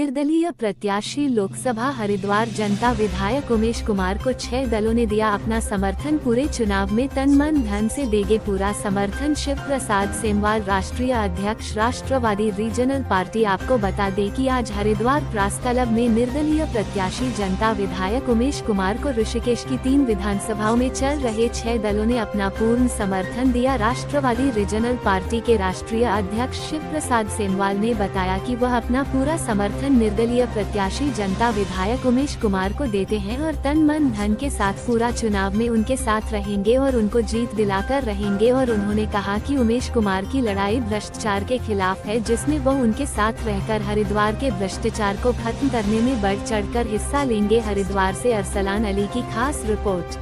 निर्दलीय प्रत्याशी लोकसभा हरिद्वार जनता विधायक उमेश कुमार को 6 दलों ने दिया अपना समर्थन। पूरे चुनाव में तन मन धन से देंगे पूरा समर्थन। शिव प्रसाद सेमवाल राष्ट्रीय अध्यक्ष राष्ट्रवादी रीजनल पार्टी। आपको बता दें कि आज हरिद्वार प्रेस क्लब में निर्दलीय प्रत्याशी जनता विधायक उमेश कुमार को ऋषिकेश की 3 विधानसभाओं में चल रहे 6 दलों ने अपना पूर्ण समर्थन दिया। राष्ट्रवादी रीजनल पार्टी के राष्ट्रीय अध्यक्ष शिव प्रसाद सेमवाल ने बताया कि वह अपना पूरा समर्थन निर्दलीय प्रत्याशी जनता विधायक उमेश कुमार को देते हैं और तन मन धन के साथ पूरा चुनाव में उनके साथ रहेंगे और उनको जीत दिलाकर रहेंगे। और उन्होंने कहा कि उमेश कुमार की लड़ाई भ्रष्टाचार के खिलाफ है, जिसमें वह उनके साथ रहकर हरिद्वार के भ्रष्टाचार को खत्म करने में बढ़ चढ़कर हिस्सा लेंगे। हरिद्वार से अरसलान अली की खास रिपोर्ट।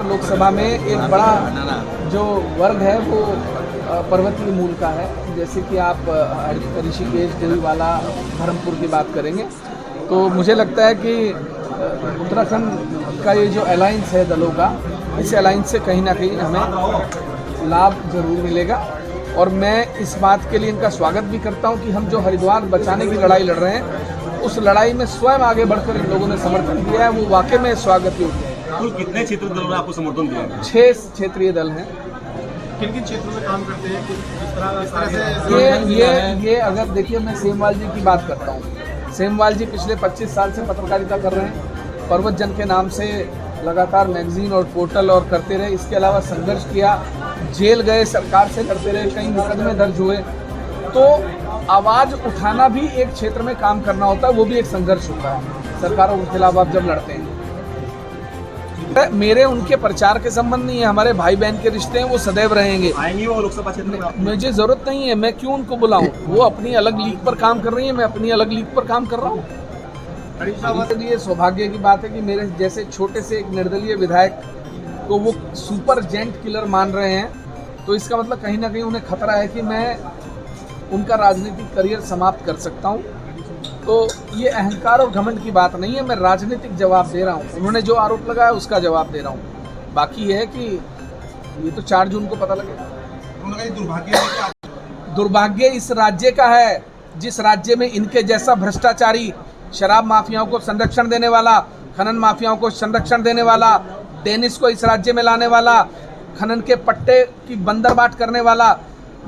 लोकसभा में एक बड़ा जो वर्ग है वो पर्वतीय मूल का है, जैसे कि आप ऋषिकेश, देवीवाला, धर्मपुर की बात करेंगे तो मुझे लगता है कि उत्तराखंड का ये जो अलायंस है दलों का, इस अलायंस से कहीं ना कहीं हमें लाभ जरूर मिलेगा। और मैं इस बात के लिए इनका स्वागत भी करता हूं कि हम जो हरिद्वार बचाने की लड़ाई लड़ रहे हैं, उस लड़ाई में स्वयं आगे बढ़कर इन लोगों ने समर्थन दिया है, वो वाकई में स्वागत योग्य है। कुल कितने क्षेत्रीय दलों ने आपको समर्थन दिया? 6 क्षेत्रीय दल हैं। किन किन क्षेत्रों में काम करते हैं? किस तरह से? ये अगर देखिए, मैं सेमवाल जी की बात करता हूँ। सेमवाल जी पिछले 25 साल से पत्रकारिता कर रहे हैं। पर्वत जन के नाम से लगातार मैगजीन और पोर्टल और करते रहे। इसके अलावा संघर्ष किया, जेल गए, सरकार से लड़ते रहे, कई मुकदमे दर्ज हुए। तो आवाज़ उठाना भी एक क्षेत्र में काम करना होता है, वो भी एक संघर्ष होता है सरकारों के खिलाफ आप जब लड़ते हैं। मेरे उनके प्रचार के संबंध नहीं है, हमारे भाई बहन के रिश्ते हैं, वो सदैव रहेंगे। आएंगे वो लोकसभा क्षेत्र में? मुझे जरूरत नहीं है, मैं क्यों उनको बुलाऊं? वो अपनी अलग लीग पर काम कर रही है, मैं अपनी अलग लीग पर काम कर रहा हूँ। ये सौभाग्य की बात है कि मेरे जैसे छोटे से एक निर्दलीय विधायक को वो सुपर जेंट किलर मान रहे हैं, तो इसका मतलब कहीं ना कहीं उन्हें खतरा है कि मैं उनका राजनीतिक करियर समाप्त कर सकता हूँ। तो ये अहंकार और घमंड की बात नहीं है, मैं राजनीतिक जवाब दे रहा हूँ। उन्होंने जो आरोप लगाया उसका जवाब दे रहा हूँ। बाकी ये है कि ये तो 4 जून को पता लगेगा। दुर्भाग्य इस राज्य का है, जिस राज्य में इनके जैसा भ्रष्टाचारी, शराब माफियाओं को संरक्षण देने वाला, खनन माफियाओं को संरक्षण देने वाला, डेनिस को इस राज्य में लाने वाला, खनन के पट्टे की बंदरबाट करने वाला,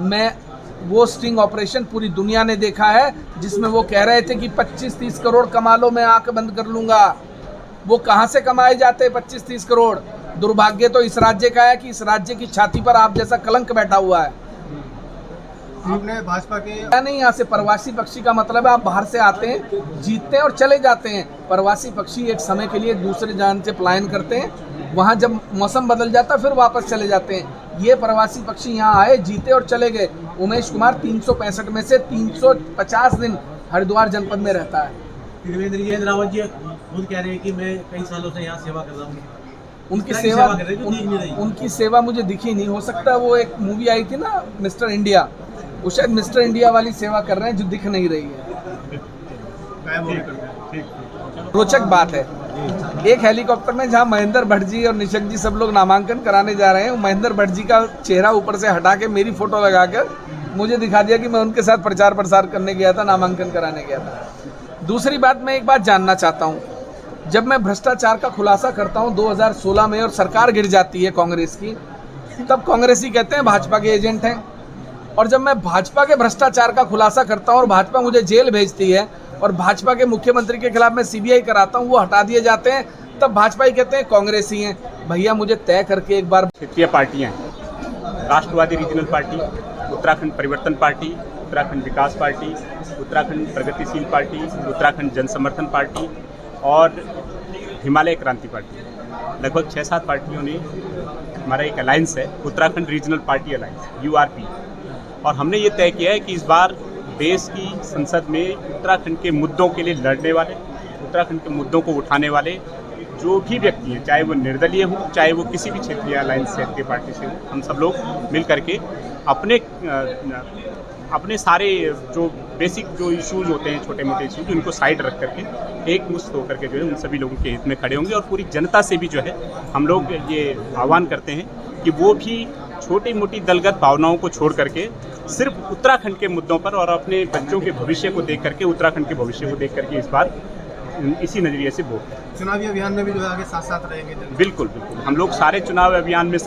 मैं वो स्टिंग ऑपरेशन पूरी दुनिया ने देखा है, जिसमें वो कह रहे थे कि 25-30 करोड़ कमा लो, मैं आंख बंद कर लूंगा। वो कहाँ से कमाए जाते 25-30 करोड़? दुर्भाग्य तो इस राज्य का है कि इस राज्य की छाती पर आप जैसा कलंक बैठा हुआ है। आपने भाजपा के नहीं, यहाँ से प्रवासी पक्षी का मतलब है आप बाहर से आते हैं, जीतते हैं और चले जाते हैं। प्रवासी पक्षी एक समय के लिए दूसरे जान से पलायन करते हैं, वहाँ जब मौसम बदल जाता है फिर वापस चले जाते हैं। ये प्रवासी पक्षी यहाँ आए, जीते और चले गए। उमेश कुमार 365 में से 350 दिन हरिद्वार जनपद में रहता है। त्रिवेंद्र रावत जी खुद कह रहे हैं कि मैं कई सालों से यहाँ सेवा कर रहा हूँ। उनकी सेवा मुझे दिखी नहीं। हो सकता है वो एक मूवी आई थी ना मिस्टर इंडिया, वो शायद मिस्टर इंडिया वाली सेवा कर रहे हैं जो दिख नहीं रही है। रोचक बात है, एक हेलीकॉप्टर में जहां महेंद्र भट्ट जी और निशक जी सब लोग नामांकन कराने जा रहे हैं, महेंद्र भट्ट जी का चेहरा ऊपर से हटा के मेरी फोटो लगाकर मुझे दिखा दिया कि मैं उनके साथ प्रचार प्रसार करने गया था, नामांकन कराने गया था। दूसरी बात, मैं एक बात जानना चाहता हूँ, जब मैं भ्रष्टाचार का खुलासा करता हूँ 2016 में और सरकार गिर जाती है कांग्रेस की, तब कांग्रेसी कहते हैं भाजपा के एजेंट हैं। और जब मैं भाजपा के भ्रष्टाचार का खुलासा करता हूँ और भाजपा मुझे जेल भेजती है और भाजपा के मुख्यमंत्री के खिलाफ मैं सीबीआई कराता हूँ, वो हटा दिए जाते हैं, तब भाजपा ही कहते हैं कांग्रेसी हैं। भैया मुझे तय करके एक बार। क्षेत्रीय पार्टियां हैं, राष्ट्रवादी रीजनल पार्टी, उत्तराखंड परिवर्तन पार्टी, उत्तराखंड विकास पार्टी, उत्तराखंड प्रगतिशील पार्टी, उत्तराखंड जनसमर्थन पार्टी और हिमालय क्रांति पार्टी। लगभग 6-7 पार्टियों ने हमारा एक अलायंस है, Uttarakhand regional party alliance URP। और हमने ये तय किया है कि इस बार देश की संसद में उत्तराखंड के मुद्दों के लिए लड़ने वाले, उत्तराखंड के मुद्दों को उठाने वाले जो भी व्यक्ति हैं, चाहे वो निर्दलीय हो, चाहे वो किसी भी क्षेत्रीय अलायंस क्षेत्रीय पार्टी से हो, हम सब लोग मिल करके अपने सारे जो बेसिक जो इश्यूज होते हैं, छोटे मोटे इश्यूज, उनको साइड रख करके एक मुश्त होकर के जो है उन सभी लोगों के हित में खड़े होंगे। और पूरी जनता से भी जो है हम लोग ये आह्वान करते हैं कि वो भी छोटी मोटी दलगत भावनाओं को छोड़ करके सिर्फ उत्तराखंड के मुद्दों पर और अपने बच्चों के भविष्य को देख करके, उत्तराखंड के भविष्य को देख करके इस बार इसी नज़रिए से वोट। चुनावी अभियान में भी जो है आगे साथ साथ रहेंगे? बिल्कुल बिल्कुल, हम लोग सारे चुनाव अभियान में